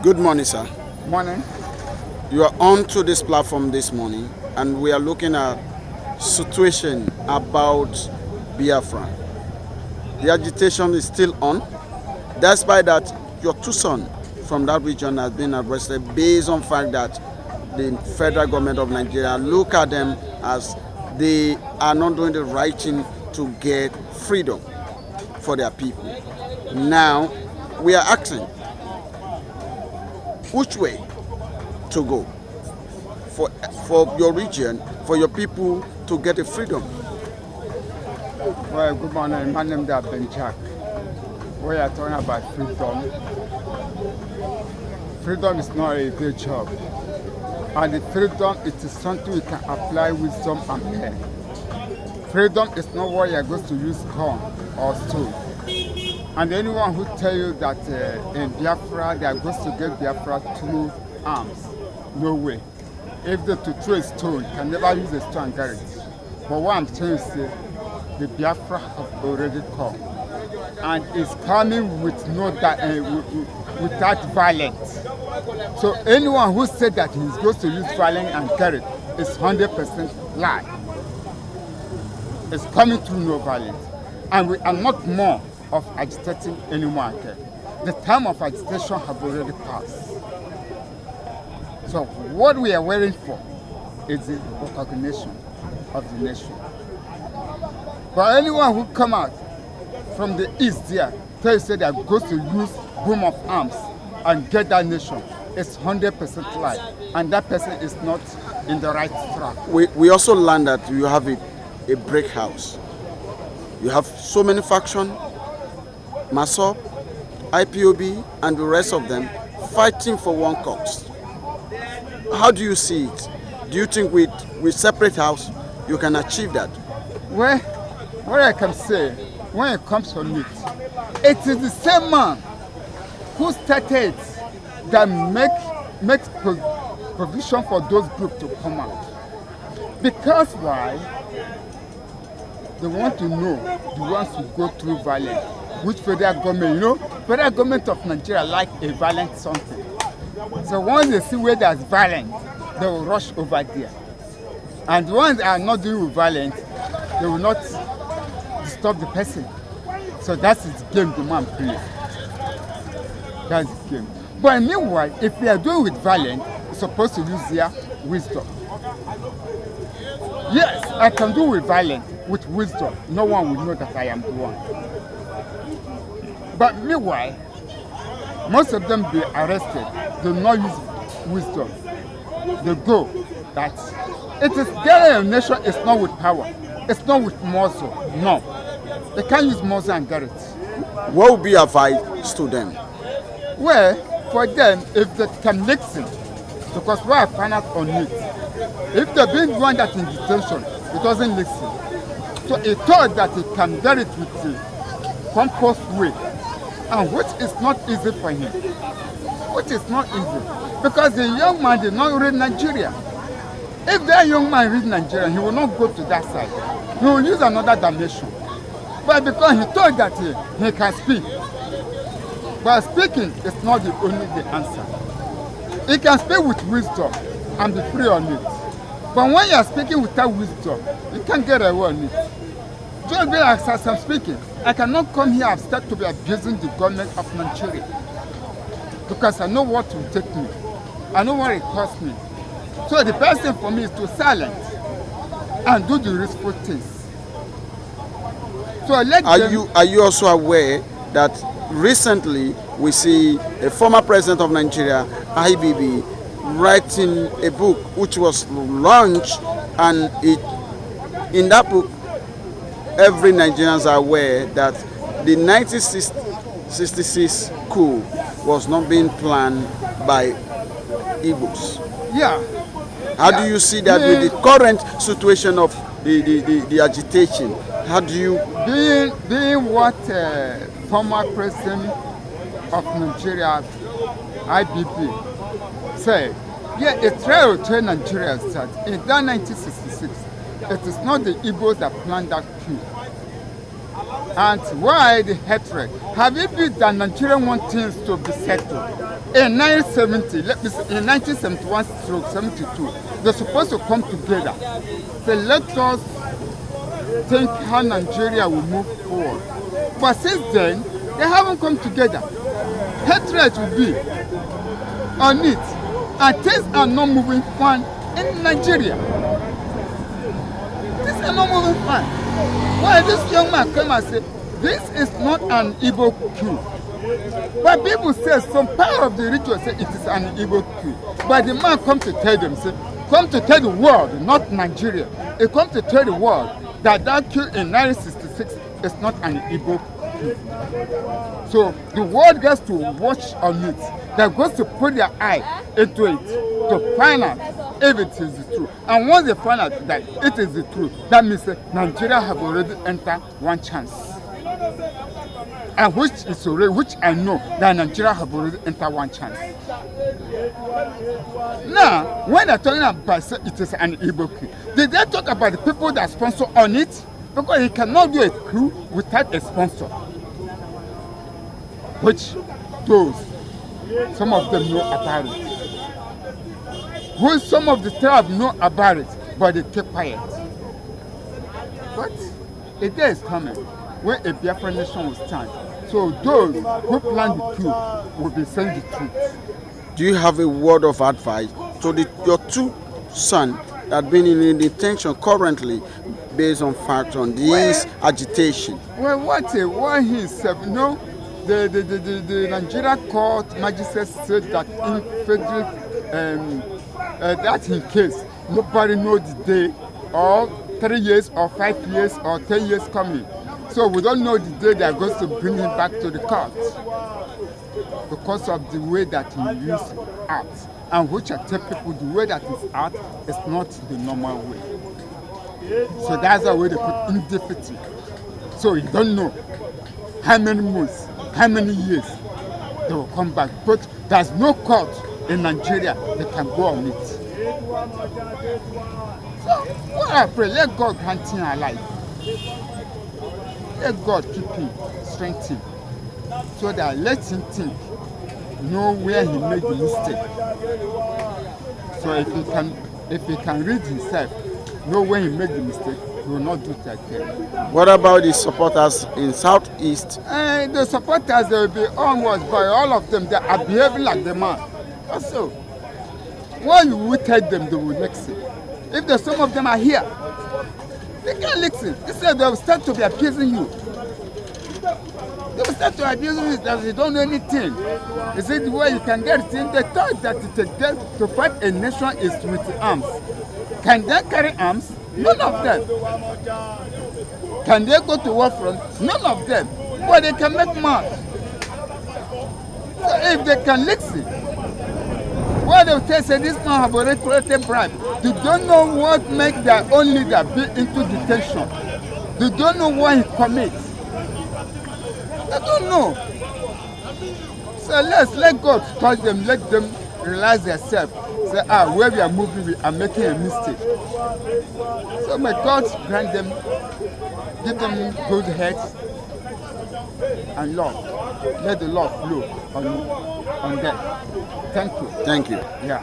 Good morning, sir. Morning. You are on to this platform this morning, and we are looking at situation about Biafran. The agitation is still on, despite that your two sons from that region has been arrested based on fact that the federal government of Nigeria look at them as they are not doing the right thing to get freedom for their people. Now, we are asking, which way to go for your region, for your people to get a freedom? Well, good morning. My name is Jack. We are talking about freedom. Freedom is not a good job. And the freedom, it is something we can apply wisdom and care. Freedom is not what you are going to use gun or stone. And anyone who tell you that in Biafra, they are going to get Biafra through arms, no way. If they to throw a stone, you can never use a stone and get it. But what I'm saying is the Biafra have already come. And it's coming with without violence. So anyone who said that he's going to use violence and get it is 100% lie. It's coming through no violence. And we are not more of agitating anyone again. The time of agitation have already passed. So what we are waiting for is the recognition of the nation. But anyone who come out from the east there, tell you say they are going to use boom of arms and get that nation, it's 100% lie. And that person is not in the right track. We also learned that you have a break house. You have so many factions, MASOP, IPOB, and the rest of them fighting for one cause. How do you see it? Do you think with separate house you can achieve that? Well, what I can say, when it comes to it, it is the same man who started that makes provision for those groups to come out. Because why? They want to know the ones who go through violence. Which federal government, federal government of Nigeria like a violent something. So once they see where there's violence, they will rush over there. And the ones that are not doing with violence, they will not disturb the person. So that's the game the man plays. That's the game. But meanwhile, if they are doing with violence, you're supposed to use their wisdom. Yes, I can do with violence, with wisdom. No one will know that I am the one. But meanwhile, most of them be arrested. They will not use wisdom. They go that it is getting a nation is not with power. It's not with muscle. No. They can't use muscle and get it. What would be advice to them? Well, for them, if they can listen, because what I find out on it, if they've been one that in detention, it doesn't listen. So he thought that he can get it with the compost way, and which is not easy for him. Which is not easy. Because the young man did not read Nigeria. If that young man read Nigeria, he will not go to that side. He will use another dimension. But because he thought that he can speak. But speaking is not the only the answer. He can speak with wisdom and be free on it. But when you are speaking without wisdom, you can't get away on it. Just be like as I'm speaking, I cannot come here and start to be abusing the government of Nigeria. Because I know what will take me. I know what it costs me. So the best thing for me is to silence and do the risky things. So Are you also aware that recently we see a former president of Nigeria, IBB, writing a book which was launched, and in that book every Nigerians are aware that the 1966 coup was not being planned by Igbos. Yeah. How do you see that with the current situation of the agitation? How do you... Being what former president of Nigeria, IBB, said, yeah, a trial to tell Nigerians that in that 1966, it is not the Igbos that planned that coup. And why the hatred? Have it been that Nigeria want things to be settled? In 1970, let me say, in 1971-72, they're supposed to come together. So let us think how Nigeria will move forward. But since then, they haven't come together. Hatred will be on it. And things are not moving fine in Nigeria. Things are not moving fine. Why this young man came and said, this is not an Igbo coup. But people say, some part of the ritual say it is an Igbo coup. But the man come to tell them, say, come to tell the world, not Nigeria. He come to tell the world that coup in 1966 is not an Igbo coup. So the world gets to watch on it. They're going to put their eye into it to find out if it is the truth. And once they find out that it is the truth, that means Nigeria have already entered one chance. And which I know that Nigeria have already entered one chance. Now, when they're talking about it is an Igbo coup, did they talk about the people that sponsor on it? Because you cannot do a coup without a sponsor. Which those, some of them know about it. Who some of the tribe know about it, but they keep quiet. But a day is coming when a Biafran nation will stand. So those who plan the coup will be saying the truth. Do you have a word of advice to your two sons that have been in detention currently based on fact on this agitation? Well, what he said, you know, the Nigeria court magistrate said that in federal that in case nobody knows the day or 3 years or 5 years or 10 years coming. So we don't know the day they are going to bring him back to the court because of the way that he used art. And which I tell people the way that is art is not the normal way. So that's the way they put indefinite. So you don't know how many months, how many years they will come back. But there's no court in Nigeria that can go on it. So what I pray, let God grant him alive. Let God keep him, strengthen him, so that let him think, know where he made the mistake. So if he can read himself, know when he made the mistake, he will not do that again. What about the supporters in Southeast? The supporters, they will be onwards by all of them. They are behaving like the man. Also, when you will tell them, they will listen. If some of them are here, they can't listen. Instead, they will start to be abusing you. They will start to abuse you that you don't know anything. Is it the way you can get it in? They thought that to fight a nation is with arms. Can they carry arms? None of them. Can they go to war front? None of them. But they can make mad. So if they can listen, what they will say, this man have already created bribe. They don't know what makes their own leader be into detention. They don't know what he commits. They don't know. So let's let God touch them, let them realize themselves. Say, where we are moving, we are making a mistake. So may God grant them, give them good heads and love. Let the love flow on them. Thank you. Thank you. Yeah.